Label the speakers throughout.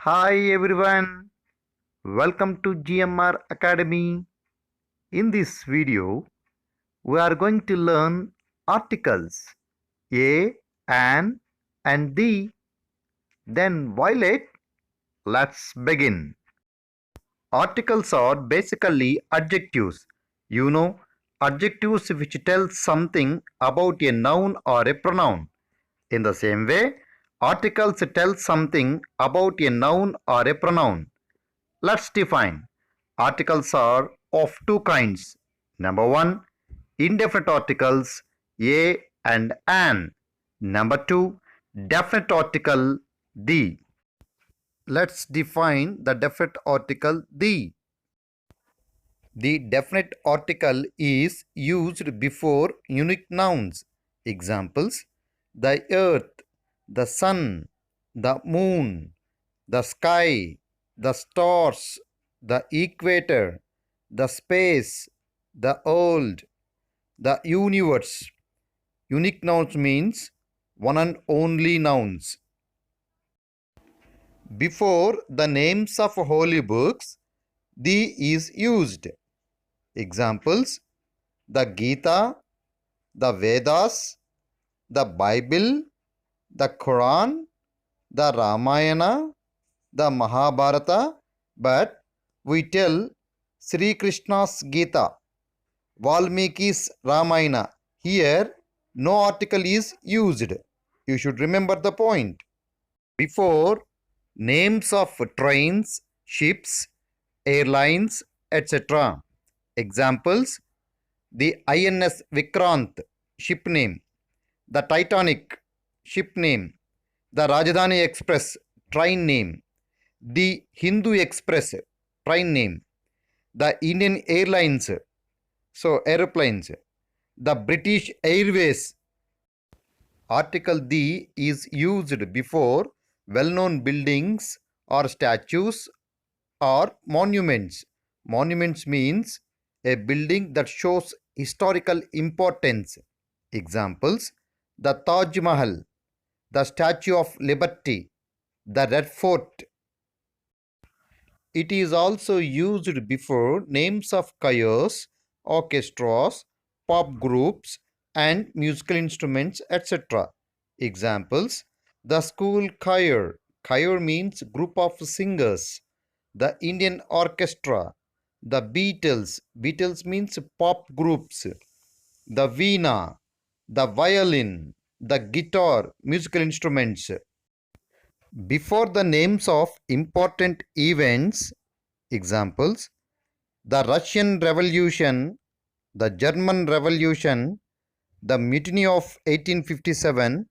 Speaker 1: Hi everyone, welcome to GMR Academy. In this video, we are going to learn articles a, an, and the. Then Violet, let's begin. Articles are basically adjectives. Adjectives which tell something about a noun or a pronoun. In the same way, articles tell something about a noun or a pronoun. Let's define. Articles are of two kinds. Number one, indefinite articles a and an. Number two, definite article the. Let's define the definite article the. The definite article is used before unique nouns. Examples: the earth, the sun, the moon, the sky, the stars, the equator, the space, the world, the universe. Unique nouns means one and only nouns. Before the names of holy books, the is used. Examples: the Gita, the Vedas, the Bible, the Quran, the Ramayana, the Mahabharata, but we tell Sri Krishna's Gita, Valmiki's Ramayana. Here, no article is used. You should remember the point. Before names of trains, ships, airlines, etc. Examples: the INS Vikrant, ship name; the Titanic, ship name; the Rajdhani Express, train name; the Hindu Express, train name; the Indian Airlines, so aeroplanes; the British Airways. Article the is used before well-known buildings or statues or monuments. Monuments means a building that shows historical importance. Examples: the Taj Mahal, the Statue of Liberty, the Red Fort. It is also used before names of choirs, orchestras, pop groups, and musical instruments, etc. Examples: the school choir. Choir means group of singers. The Indian orchestra. The Beatles. Beatles means pop groups. The veena, the violin, the guitar, musical instruments. Before the names of important events, examples: the Russian Revolution, the German Revolution, the Mutiny of 1857,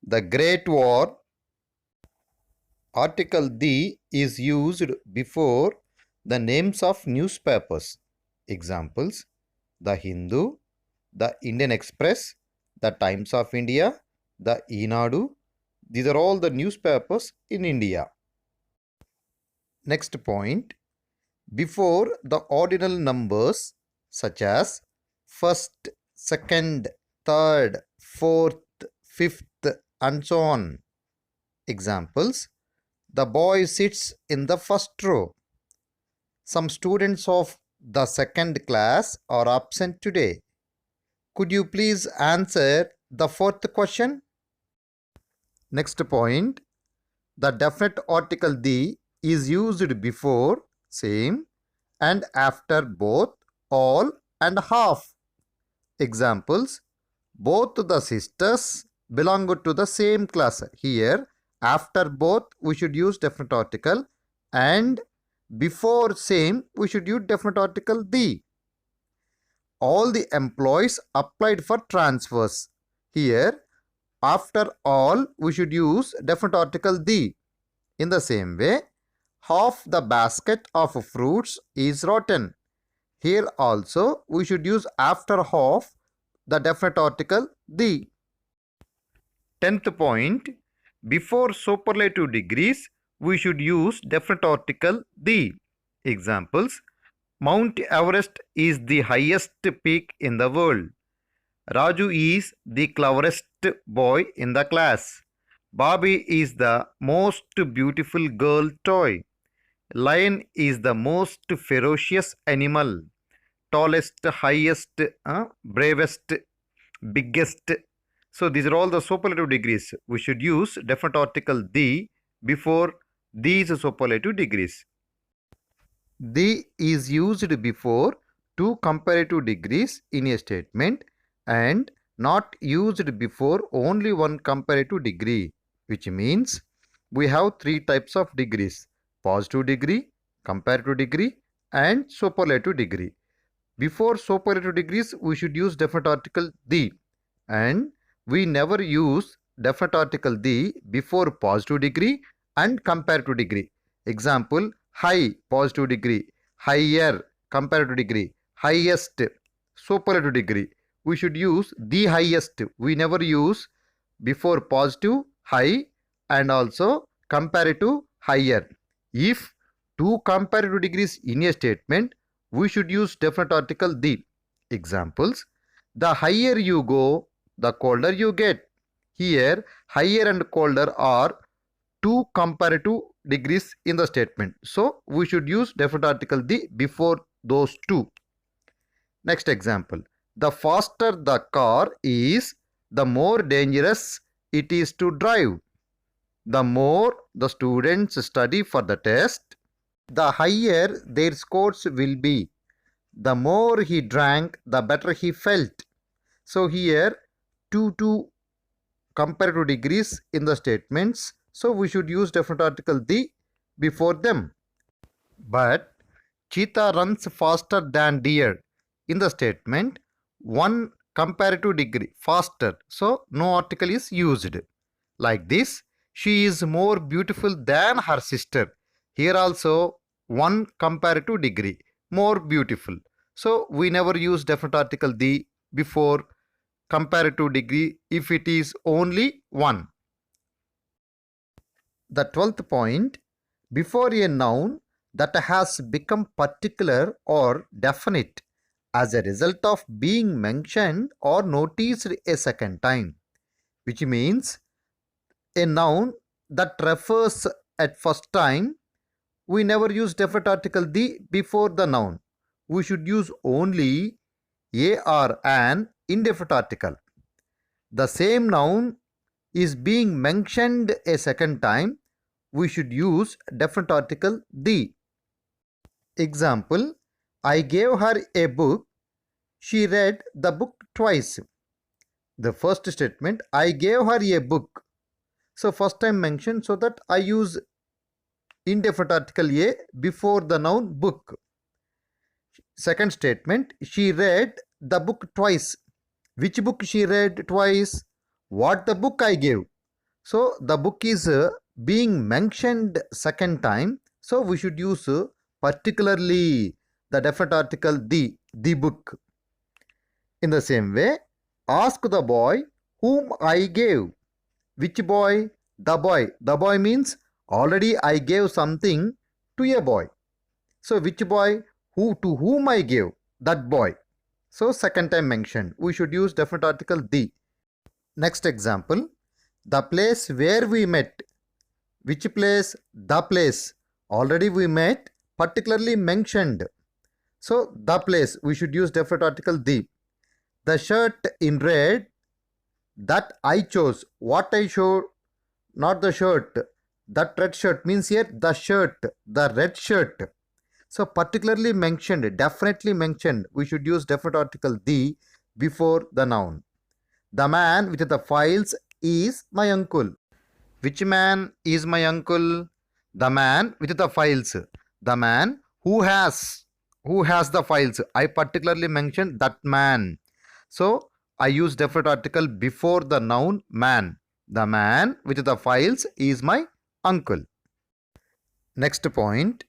Speaker 1: the Great War. Article the is used before the names of newspapers. Examples: the Hindu, the Indian Express, the Times of India, the Enadu. These are all the newspapers in India. Next point. Before the ordinal numbers such as first, second, third, fourth, fifth, and so on. Examples: the boy sits in the first row. Some students of the second class are absent today. Could you please answer the fourth question? Next point. The definite article the is used before, same, and after both, all, and half. Examples: both the sisters belong to the same class. Here, after both, we should use definite article, and before same, we should use definite article the. All the employees applied for transfers. Here, after all, we should use definite article the. In the same way, half the basket of fruits is rotten. Here also, we should use after half the definite article the. 10th point. Before superlative degrees, we should use definite article the. Examples: Mount Everest is the highest peak in the world. Raju is the cleverest boy in the class. Barbie is the most beautiful girl toy. Lion is the most ferocious animal. Tallest, highest, bravest, biggest. So these are all the superlative degrees. We should use definite article the before these superlative degrees. The is used before two comparative degrees in a statement and not used before only one comparative degree, which means we have three types of degrees: positive degree, comparative degree, and superlative degree. Before superlative degrees, we should use definite article the, and we never use definite article the before positive degree and comparative degree. Example: high positive degree, higher comparative degree, highest superlative degree. We should use the highest. We never use before positive high and also comparative higher. If two comparative degrees in a statement, we should use definite article the. Examples: the higher you go, the colder you get. Here, higher and colder are two comparative degrees in the statement. So, we should use definite article the before those two. Next example: the faster the car is, the more dangerous it is to drive. The more the students study for the test, the higher their scores will be. The more he drank, the better he felt. So here, two comparative degrees in the statements. So we should use definite article the before them. But cheetah runs faster than deer. In the statement, one comparative degree faster. So no article is used. Like this, she is more beautiful than her sister. Here also one comparative degree, more beautiful. So we never use definite article the before comparative degree if it is only one. The 12th point: before a noun that has become particular or definite as a result of being mentioned or noticed a second time, which means a noun that refers at first time, we never use definite article the before the noun. We should use only a or an indefinite article. The same noun is being mentioned a second time, we should use definite article the. Example: I gave her a book. She read the book twice. The first statement, I gave her a book. So first time mentioned, so that I use indefinite article a before the noun book. Second statement, she read the book twice. Which book she read twice? What the book I gave? So the book is being mentioned second time. So we should use particularly the definite article the book. In the same way, ask the boy whom I gave. Which boy? The boy. The boy means already I gave something to a boy. So which boy? Who to whom I gave? That boy. So second time mentioned. We should use definite article the. Next example: the place where we met. Which place? The place. Already we met, particularly mentioned. So the place, we should use definite article the. The shirt in red that I chose. What I showed, not the shirt. That red shirt means here the shirt, the red shirt. So particularly mentioned, definitely mentioned, we should use definite article the before the noun. The man with the files is my uncle. Which man is my uncle? The man with the files. The man who has the files. I particularly mentioned that man. So I use definite article before the noun man. The man with the files is my uncle. Next point: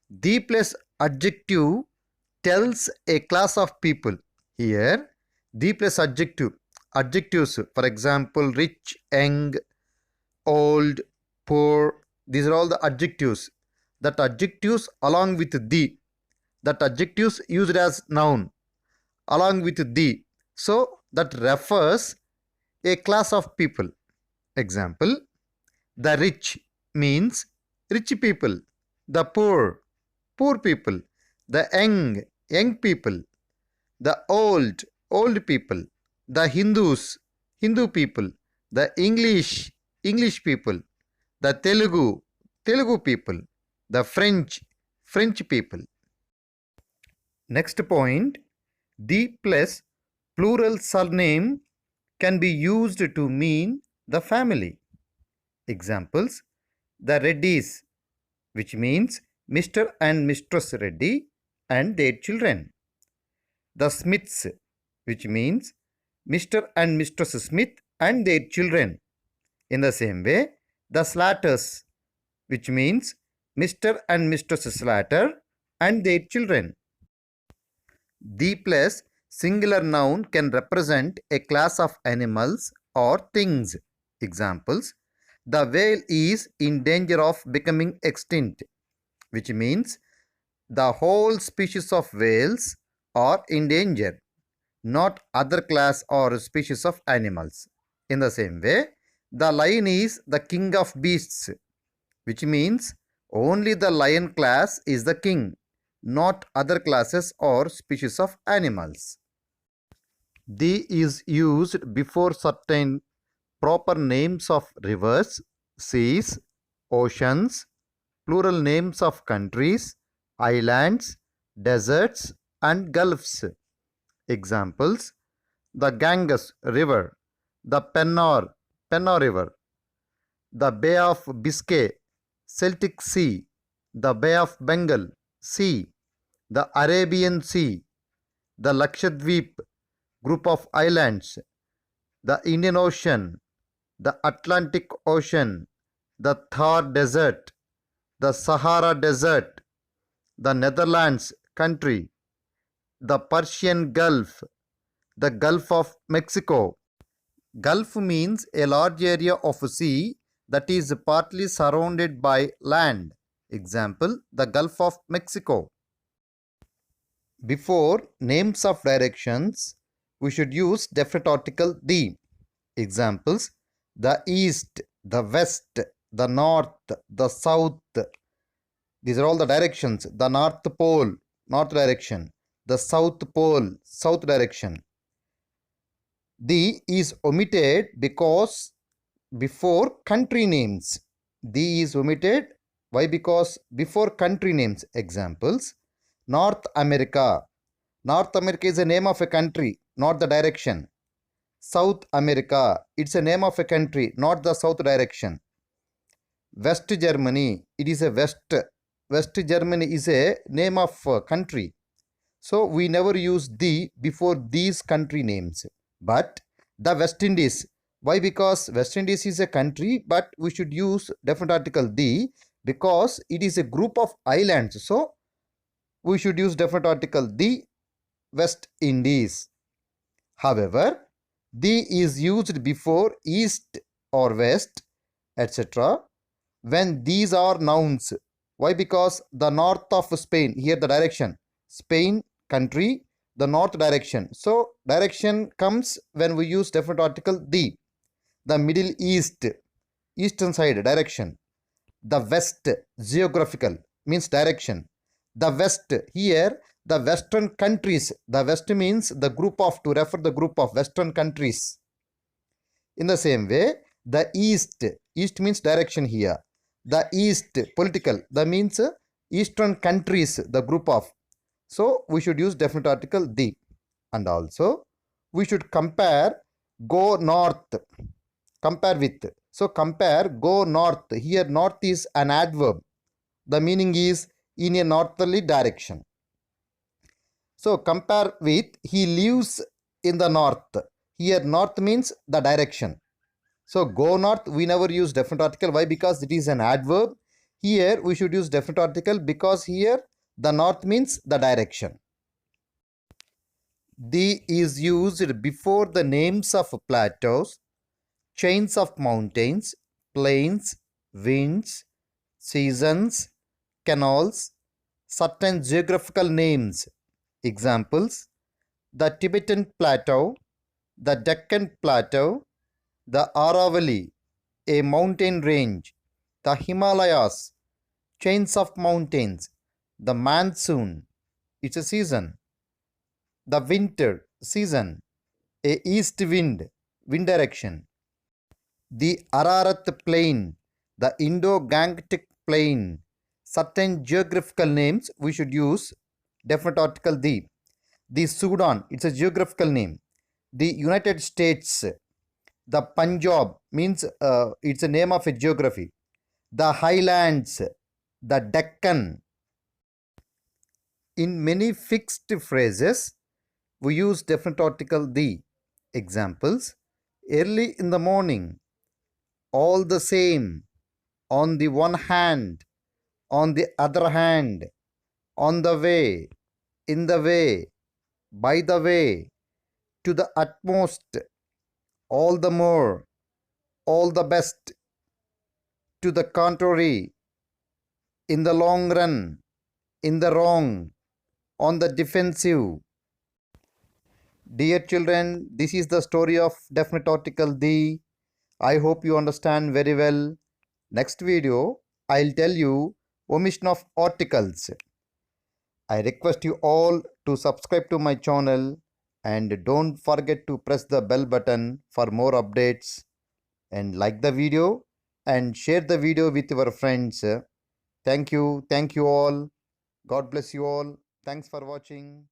Speaker 1: the plus adjective tells a class of people. Here, the plus adjective. Adjectives, for example, rich, young, old, poor. These are all the adjectives. That adjectives along with the. That adjectives used as noun along with the. So that refers a class of people. Example: The rich means rich people. The poor, poor people. The young, young people. The old, old people. The Hindus, Hindu people. The English, English people. The Telugu, Telugu people. The French, French people. Next point, the plus plural surname can be used to mean the family. Examples, the Reddys, which means Mr. and Mistress Reddy and their children. The Smiths, which means Mr. and Mistress Smith and their children. In the same way, the Slatters, which means Mr. and Mistress Slatter and their children. The plus singular noun can represent a class of animals or things. Examples, the whale is in danger of becoming extinct, which means the whole species of whales are in danger, not other class or species of animals. In the same way, the lion is the king of beasts, which means only the lion class is the king, not other classes or species of animals. The is used before certain proper names of rivers, seas, oceans, plural names of countries, islands, deserts, and gulfs. Examples, the Ganges River, the Pennar River, the Bay of Biscay, Celtic Sea, the Bay of Bengal, Sea, the Arabian Sea, the Lakshadweep group of islands, the Indian Ocean, the Atlantic Ocean, the Thar Desert, the Sahara Desert, the Netherlands country, the Persian Gulf, the Gulf of Mexico. Gulf means a large area of sea that is partly surrounded by land. Example, the Gulf of Mexico. Before names of directions, we should use definite article the. Examples, the east, the west, the north, the south. These are all the directions. The North Pole, north direction. The South Pole, south direction. The is omitted because before country names. The is omitted. Why? Because before country names. Examples, North America. North America is a name of a country, not the direction. South America, it's a name of a country, not the south direction. West Germany, it is a west. West Germany is a name of a country. So we never use the before these country names. But the West Indies. Why? Because West Indies is a country, but we should use definite article the because it is a group of islands. So we should use definite article the West Indies. However, the is used before east or west, etc. when these are nouns. Why? Because the north of Spain, here the direction, Spain country, the north direction. So direction comes when we use definite article the. The Middle East, eastern side direction. The west, geographical, means direction. The west, here the western countries. The west means the group of, to refer the group of western countries. In the same way, the east, east means direction here. The east, political, that means eastern countries, the group of. So we should use definite article the. And also we should compare go north, compare with. So compare go north. Here north is an adverb. The meaning is in a northerly direction. So compare with he lives in the north. Here north means the direction. So go north, we never use definite article. Why? Because it is an adverb. Here we should use definite article because here the north means the direction. The is used before the names of plateaus, chains of mountains, plains, winds, seasons, canals, certain geographical names. Examples, the Tibetan Plateau, the Deccan Plateau, the Aravalli, a mountain range. The Himalayas, chains of mountains. The monsoon, it's a season. The winter season, a east wind, wind direction. The Ararat Plain, the Indo-Gangetic Plain. Certain geographical names we should use definite article the. The Sudan, it's a geographical name. The United States, the Punjab means it's a name of a geography. The Highlands, the Deccan. In many fixed phrases, we use definite article the. Examples: early in the morning, all the same, on the one hand, on the other hand, on the way, in the way, by the way, to the utmost, all the more, all the best, to the contrary, in the long run, in the wrong, on the defensive. Dear children, this is the story of definite article the. I hope you understand very well. Next video, I'll tell you omission of articles. I request you all to subscribe to my channel and don't forget to press the bell button for more updates, and like the video and share the video with your friends. Thank you all. God bless you all. Thanks for watching.